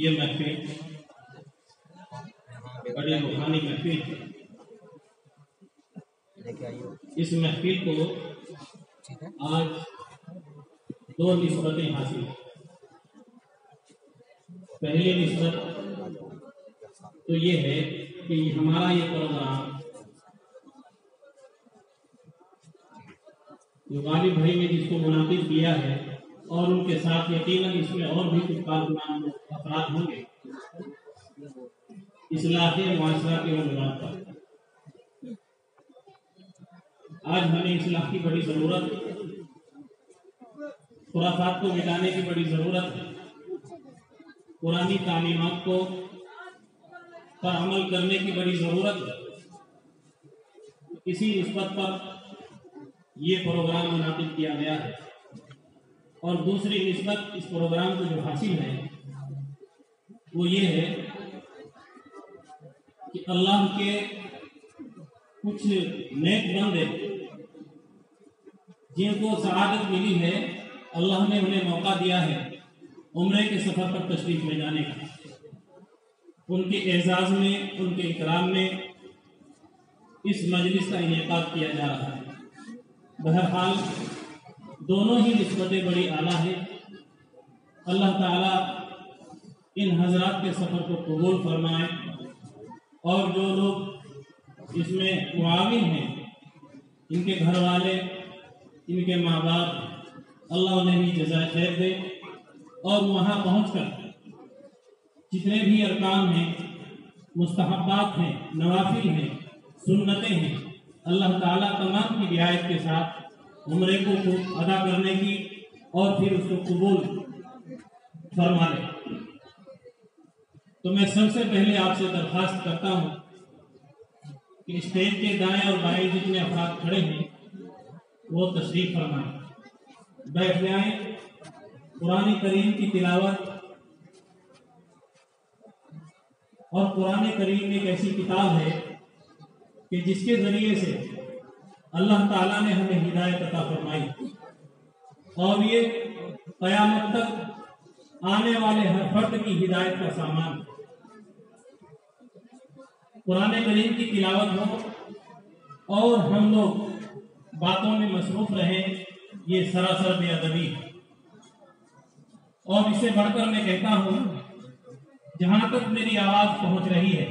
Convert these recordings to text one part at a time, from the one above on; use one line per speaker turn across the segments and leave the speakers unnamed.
یہ محفل بڑی روحانی محفل ہے۔ اس محفل کو آج دو نسبتیں حاصل ہیں۔ پہلی نسبت تو یہ ہے کہ ہمارا یہ پروگرام جو غالب بھائی نے جس کو منعقد کیا ہے اور ان کے ساتھ یقیناً اس میں اور بھی کچھ کارکنان افراد ہوں گے، اصلاح معاشرہ کے عنوان پر آج ہمیں اصلاح کی بڑی ضرورت ہے، خرافات کو مٹانے کی بڑی ضرورت ہے، پرانی تعلیمات کو پر عمل کرنے کی بڑی ضرورت ہے۔ اسی نسبت پر یہ پروگرام منعقد کیا گیا ہے۔ اور دوسری نسبت اس پروگرام کو جو حاصل ہے وہ یہ ہے کہ اللہ کے کچھ نیک بندے جن کو سعادت ملی ہے، اللہ نے انہیں موقع دیا ہے عمرے کے سفر پر تشریف لے جانے کا۔ ان کے اعزاز میں، ان کے اکرام میں اس مجلس کا انعقاد کیا جا رہا ہے۔ بہرحال دونوں ہی نسبتیں بڑی اعلیٰ ہیں۔ اللہ تعالیٰ ان حضرات کے سفر کو قبول فرمائے، اور جو لوگ اس میں معاون ہیں، ان کے گھر والے، ان کے ماں باپ، اللہ انہیں بھی جزائے خیر دے، اور وہاں پہنچ کر جتنے بھی ارکان ہیں، مستحبات ہیں، نوافل ہیں، سنتیں ہیں، اللہ تعالیٰ تمام کی رعایت کے ساتھ عمرے کو ادا کرنے کی اور پھر اس کو قبول فرما لے۔ تو میں سب سے پہلے آپ سے درخواست کرتا ہوں کہ اسٹیج کے دائیں اور بائیں جتنے افراد کھڑے ہیں وہ تشریف فرمائیں، بیٹھ جائیں۔ قرآن کریم کی تلاوت اور قرآن کریم ایک ایسی کتاب ہے کہ جس کے ذریعے سے اللہ تعالیٰ نے ہمیں ہدایت عطا فرمائی، اور یہ قیامت تک آنے والے ہر فرد کی ہدایت کا سامان ہے۔ قرآن کریم کی تلاوت ہو اور ہم لوگ باتوں میں مصروف رہیں، یہ سراسر بے ادبی ہے۔ اور اس سے بڑھ کر میں کہتا ہوں، جہاں تک میری آواز پہنچ رہی ہے،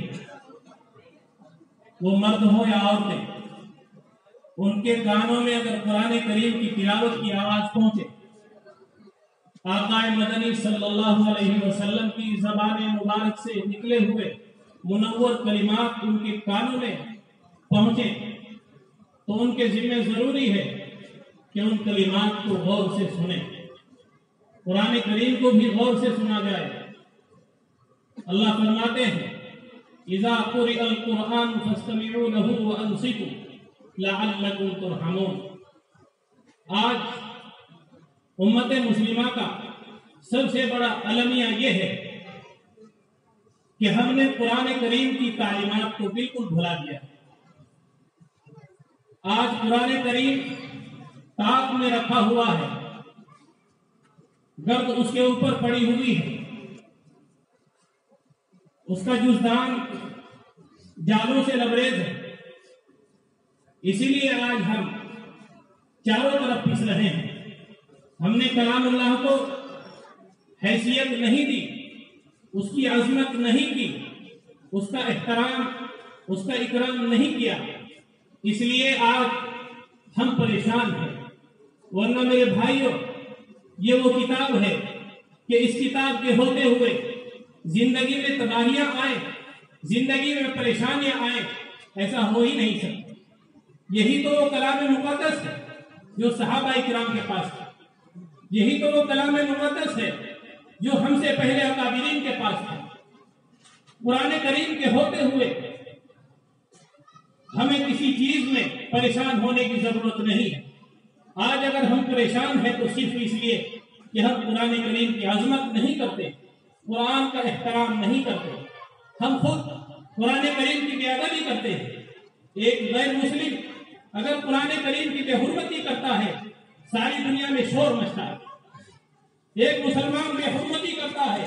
وہ مرد ہو یا عورتیں، ان کے کانوں میں اگر قرآن کریم کی تلاوت کی آواز پہنچے، آقا مدنی صلی اللہ علیہ وسلم کی زبان مبارک سے نکلے ہوئے منور کلمات ان کے کانوں میں پہنچے، تو ان کے ذمہ ضروری ہے کہ ان کلمات کو غور سے سنیں، قرآن کریم کو بھی غور سے سنا جائے۔ اللہ فرماتے ہیں، اذا قرئ القرآن فاستمعوا له وانصتوا لعلکم ترحمون۔ آج امت مسلمہ کا سب سے بڑا المیہ یہ ہے کہ ہم نے قرآن کریم کی تعلیمات کو بالکل بھلا دیا۔ آج قرآن کریم طاق میں رکھا ہوا ہے، گرد اس کے اوپر پڑی ہوئی ہے، اس کا جزدان جالوں سے لبریز ہے۔ اسی لیے آج ہم چاروں طرف پس رہے ہیں۔ ہم نے کلام اللہ کو حیثیت نہیں دی، اس کی عظمت نہیں کی، اس کا احترام، اس کا اکرام نہیں کیا، اس لیے آج ہم پریشان ہیں۔ ورنہ میرے بھائیوں، یہ وہ کتاب ہے کہ اس کتاب کے ہوتے ہوئے زندگی میں تباہیاں آئیں، زندگی میں پریشانیاں آئیں، ایسا ہو ہی نہیں سکتا۔ یہی تو وہ کلام مقدس ہے جو صحابہ اکرام کے پاس تھا، یہی تو وہ کلام مقدس ہے جو ہم سے پہلے اکابرین کے پاس تھا۔ قرآن کریم کے ہوتے ہوئے ہمیں کسی چیز میں پریشان ہونے کی ضرورت نہیں ہے۔ آج اگر ہم پریشان ہیں تو صرف اس لیے کہ ہم قرآن کریم کی عظمت نہیں کرتے، قرآن کا احترام نہیں کرتے، ہم خود قرآن کریم کی بے ادبی کرتے ہیں۔ ایک غیر مسلم اگر قرآن کریم کی بے حرمتی کرتا ہے، ساری دنیا میں شور مچتا ہے۔ ایک مسلمان بے حرمتی کرتا ہے،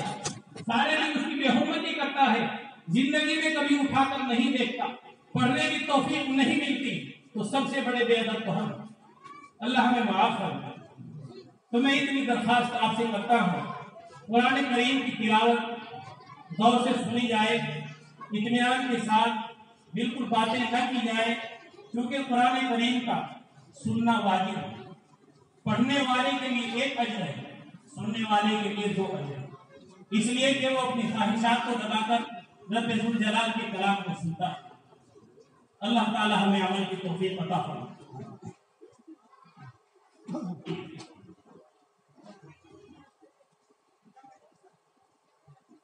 सारे दिन उसकी बेहुरमती करता है, जिंदगी में कभी उठाकर नहीं देखता, पढ़ने की तौफीक नहीं मिलती, तो सबसे बड़े बेअदब तो हम। अल्लाह हमें माफ कर। तो मैं इतनी दरखास्त आपसे करता हूँ, कुरान करीम की तिलावत गौर से सुनी जाए, इत्मीनान के साथ, बिल्कुल बातें न की जाए, क्योंकि कुरान करीम का सुनना वाजिब है। पढ़ने वाले के लिए एक अजर है, सुनने वाले के लिए 2 अजर, इसलिए कि वो अपनी ख्वाहिशात को दबाकर रब्बे जुल जलाल के कलाम को सुनता है। अल्लाह ताला हमें अमल की तौफीक अता फरमाए।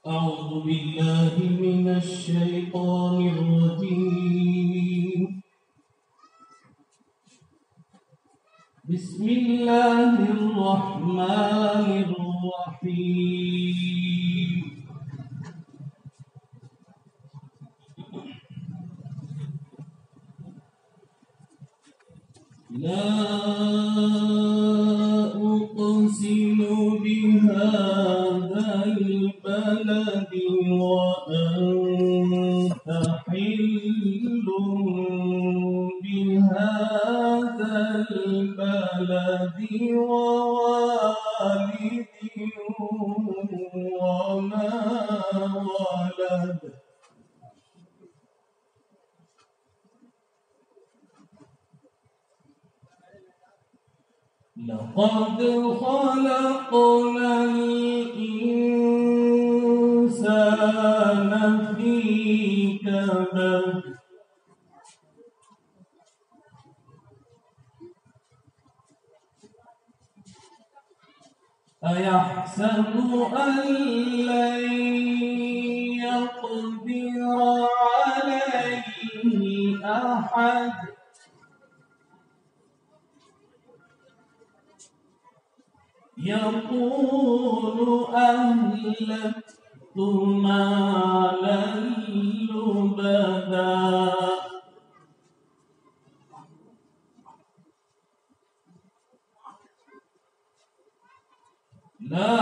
أعوذ بالله من الشيطان الرجيم بسم الله الرحمن الرحيم لا أقسم بهذا البلد وأنت حل بهذا البلد ووالد وما ولد لقد خلقنا الإنسان في كبد أيحسب أن لن يقدر عليه أحد يقول أهلكت مالا لبدا لا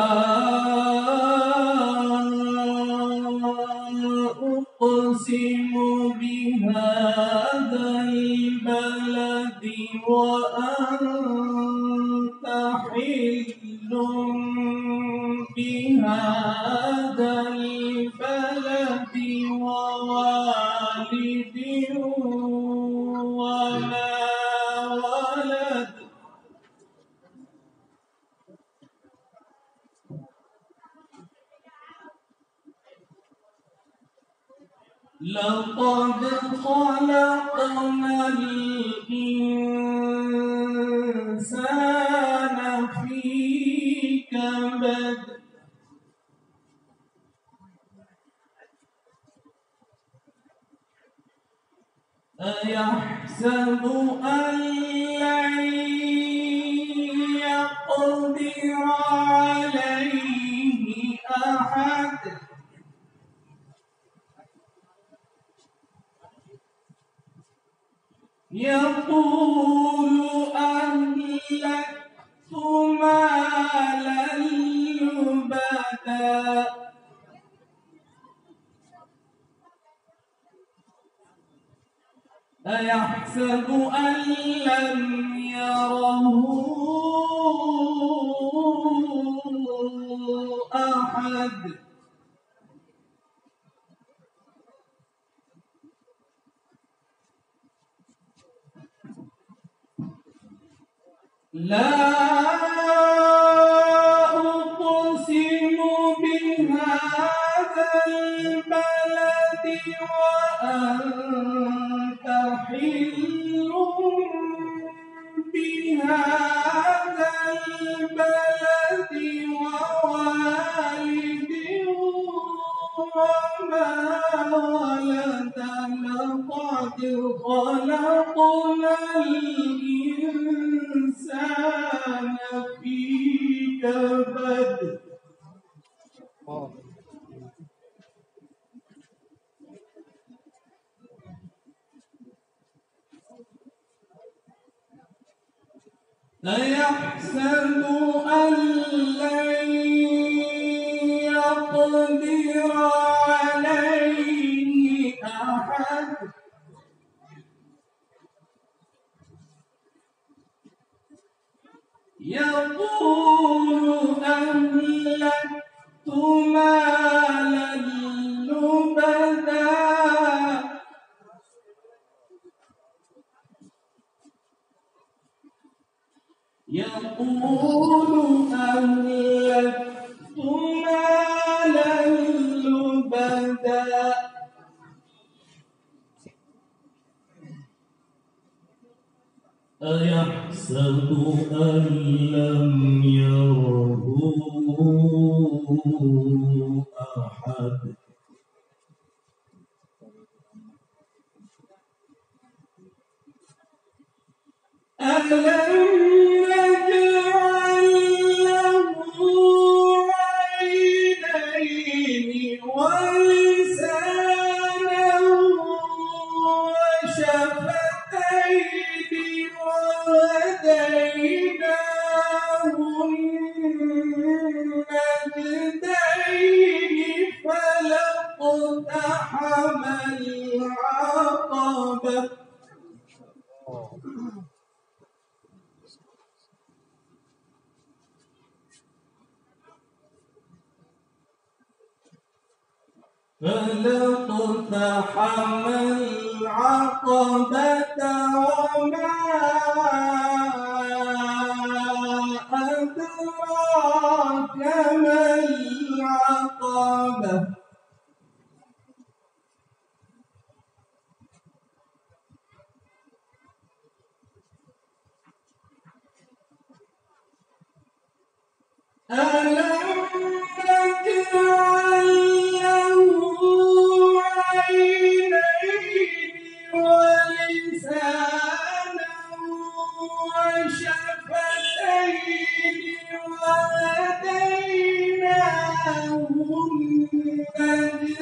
أقسم بهذا البلد وأنت حل بهذا البلد ووالد وما ولد لقد خلقنا الإنسان في كبد أيحسب أن لن يقدر عليه أحد يقول أهلكت مالا لبدا أيحسب أن لم يره أحد لا أقسم بهذا البلد وأنت حل بهذا البلد ووالد وما ولد لقد خلقنا الإنسان في كبد أيحسب أن لن يقدر يقدر عليه أحد يقول أهلكت مالا لبدا يقول أهلكت مالا لبدا أيحسب أن لم يره أحد ألم نجعل له عينين ولسانا وشفتين وهديناه النجدين فلاقتحم العقبة فلاقتحم العقبة وما أدراك ما العقبة ألم نجعل له عينين ولسانا وشفتين وهديناه النجدين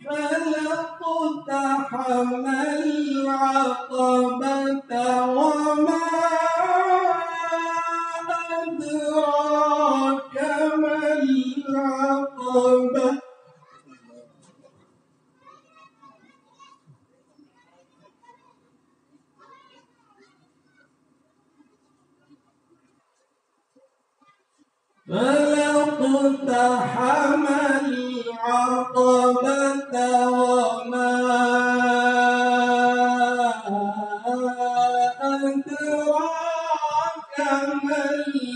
فلاقتحم العقبة وما أدراك ما العقبة فلاقتحم العقبة وما أدراك ما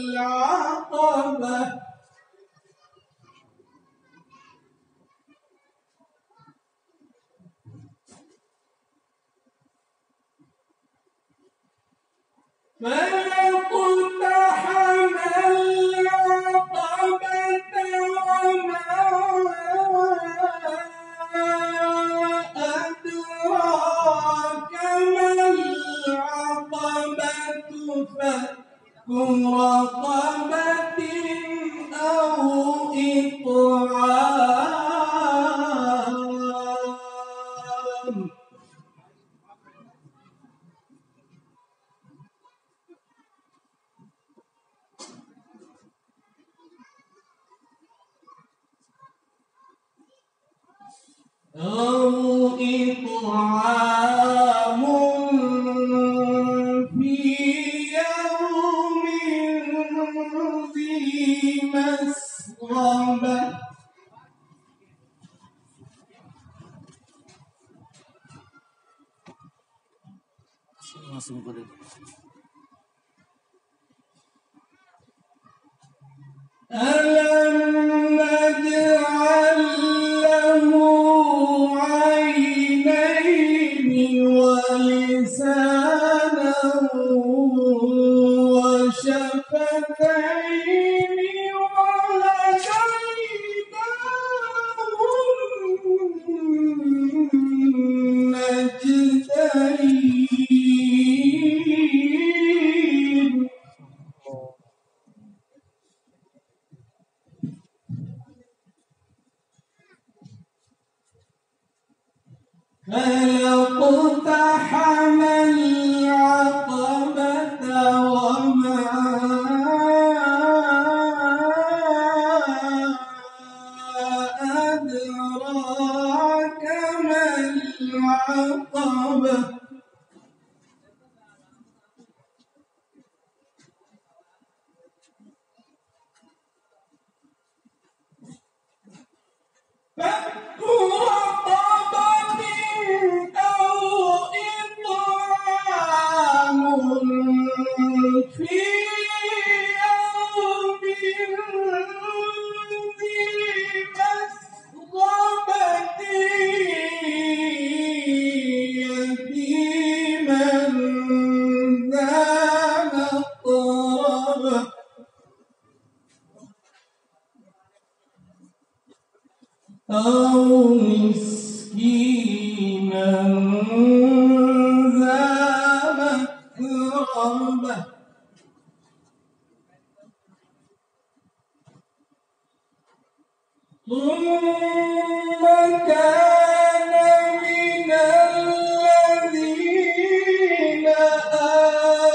العقبة فلاقتحم العقبة وما أدراك ما العقبة فك رقبة أو إطعام في يوم ذي مسغبة ألم نجعل له عينين ولسانا وشفتين وهديناه النجدين فلاقتحم العقبة وما العقبة فك رقبة أو إطعام في يوم ذي مسغبة يتيما ذا مقربة أو مسكينا ذا متربة ثم كان من الذين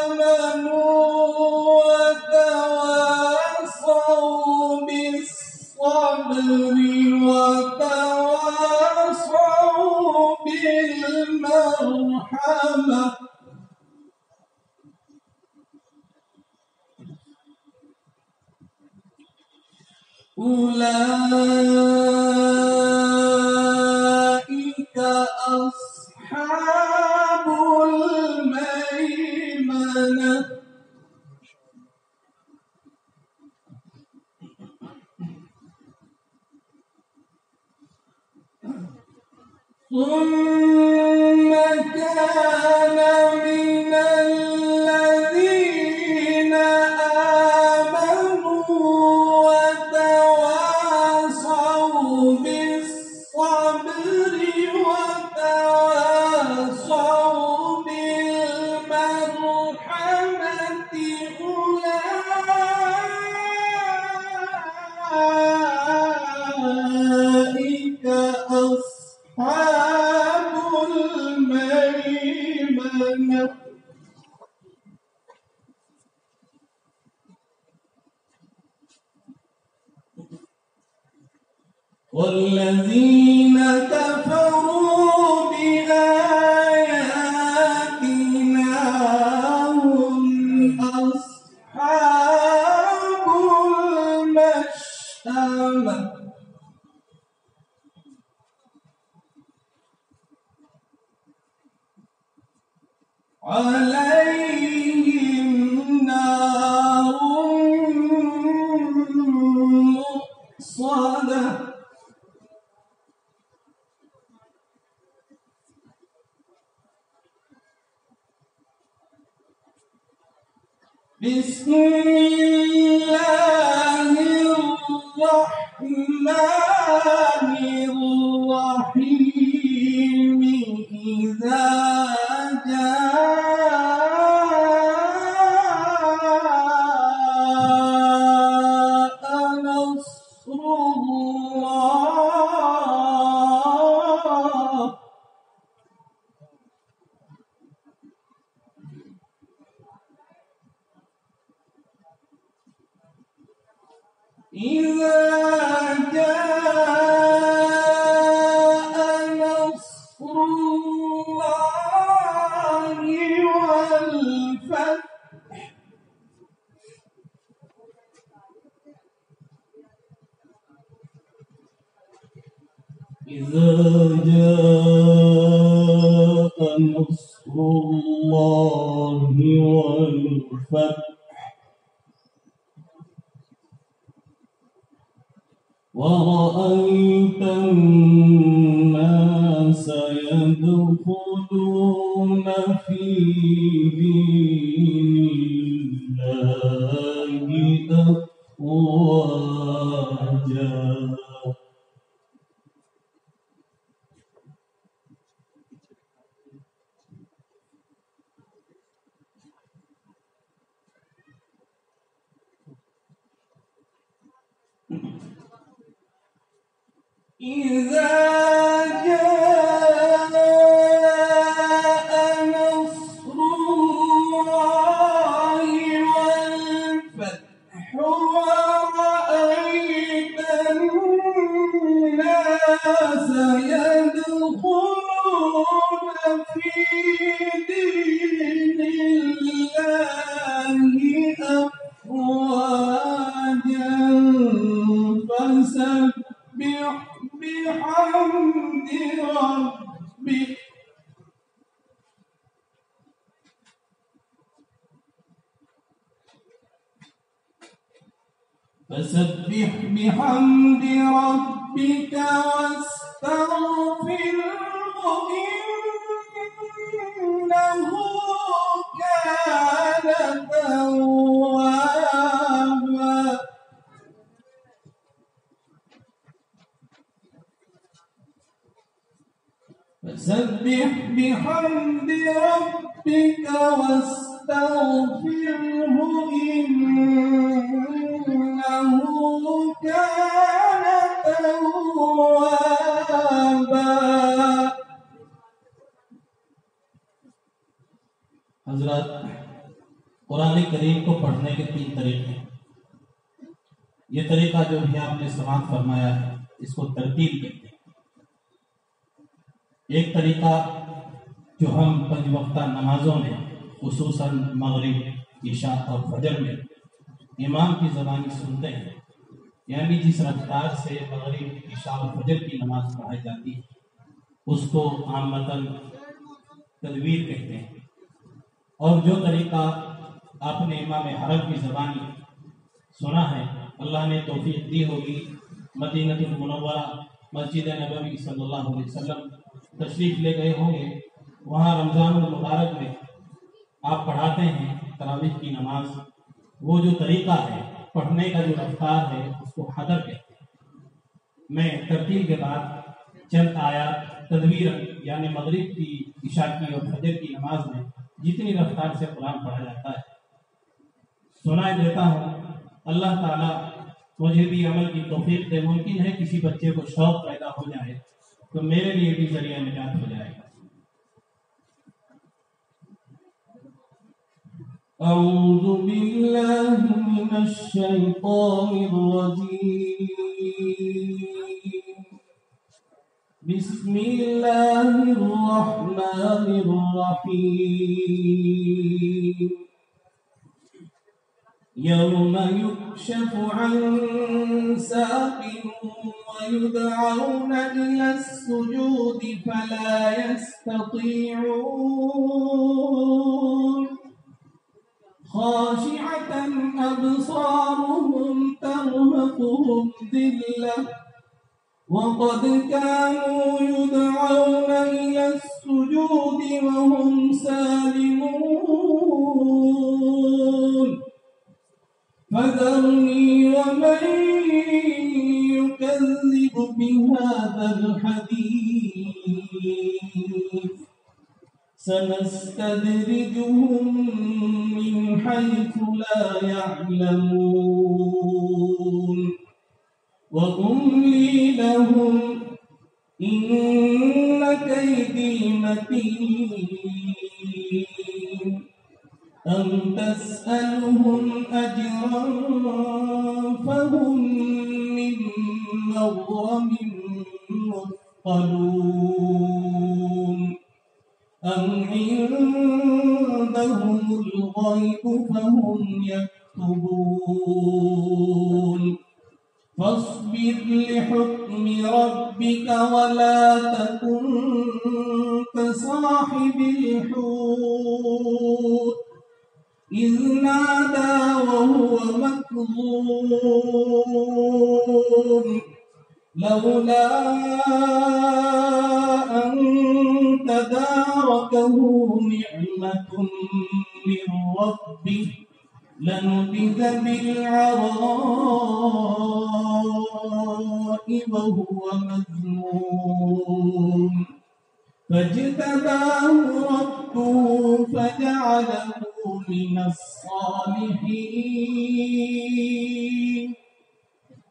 آمنوا وتواصوا بالصبر وتواصوا بالمرحمة أولئك أصحاب الميمنة ثم كان من الذين آمنوا وتواصوا بالصبر وتواصوا بالمرحمة أولئك أصحاب الميمنة والذين كفروا بآياتنا هم أصحاب المشأمة عليهم نار مؤصدة بسم الله الرحمن الرحيم إذا جاء نصر الله إذا جاء نصر الله والفتح إذا جاء نصر الله والفتح ورأيت الناس يدخلون في دين الله أفواجا إذا جاء نصر الله والفتح ورأيت الناس يدخلون فسبح بحمد ربك واستغفره إنه كان توابا. فسبح بحمد ربك واستغفره إنه كان توابا.
हजरत, कुरान करीम को पढ़ने के 3 तरीके हैं। ये तरीका जो भी आपने समाप्त फरमाया है इसको तरतीब कहते हैं। एक तरीका जो हम 5 वक्ता नमाजों में खुसूसन मगरिब, इशा और फजर में इमाम की ज़बानी सुनते हैं, यानी जिस रफ्तार से मगरिब, इशा और फजर की नमाज पढ़ाई जाती है उसको आमतन तदवीर कहते हैं। और जो तरीका आपने इमाम हरम की ज़बानी सुना है, अल्लाह ने तौफीक दी होगी, मदीनतुल मुनव्वरा मस्जिद नबवी सल्लल्लाहु अलैहि वसल्लम तशरीफ़ ले गए होंगे, वहाँ रमज़ान मुबारक में आप पढ़ाते हैं तरावीह की नमाज। वो जो तरीका है पढ़ने का, जो रफ्तार है, उसको हदर कहते हैं। मैं तरतीब के बाद चंद आयात तदवीर यानी मगरिब की, इशा की और फजर की नमाज में जितनी रफ्तार से कुरान पढ़ा जाता है सुनाई देता हूँ। अल्लाह ताला मुझे भी अमल की तौफीक दे। मुमकिन है किसी बच्चे को शौक पैदा हो जाए तो मेरे लिए भी जरिया निजात हो जाएगा।
أعوذ بالله من الشيطان الرجيم. بسم الله الرحمن الرحيم. يوم يكشف عن ساق ويدعون إلى السجود فلا يستطيعون خاشعة أبصارهم ترهقهم ذلة وقد كانوا يدعون إلى السجود وهم سالمون. فذرني ومن يكذب بهذا الحديث سنستدرجهم من حيث لا يعلمون وأملي لهم إن كيدي متين. أم تسألهم أجرا فهم من مغرم مثقلون أم عندهم الغيب فهم يكتبون. فاصبر لحكم ربك ولا تكن كصاحب الحوت إذ نادى وهو مكظوم لولا أن تداركه نعمة من ربه لنبذ بالعراء وهو مذموم. فاجتباه ربه فجعله من الصالحين.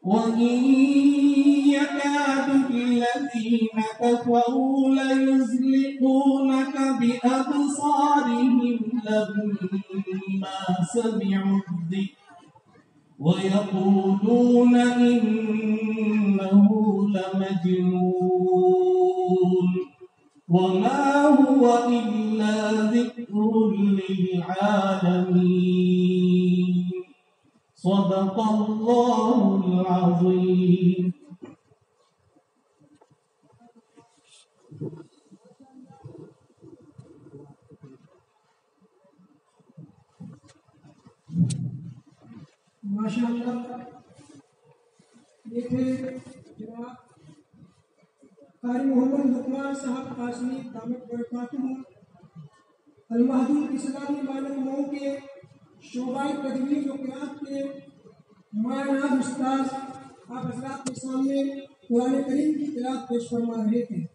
وإن يكاد الذين كفروا ليزلقونك بأبصارهم لما سمعوا الذكر ويقولون إنه لمجنون وما هو إلا ذكر للعالمين. صدق الله العظيم.
ماشاء اللہ، یہ تھے جناب قاری محمد لقمان صاحب قاسمی دامت برکاتہ المہدی اسلامی مالک مئو کے شعبۂ تجوید و قرات کے مایناز استاذ. آپ حضرات کے سامنے قرآن کریم کی قرات پیش فرما رہے تھے.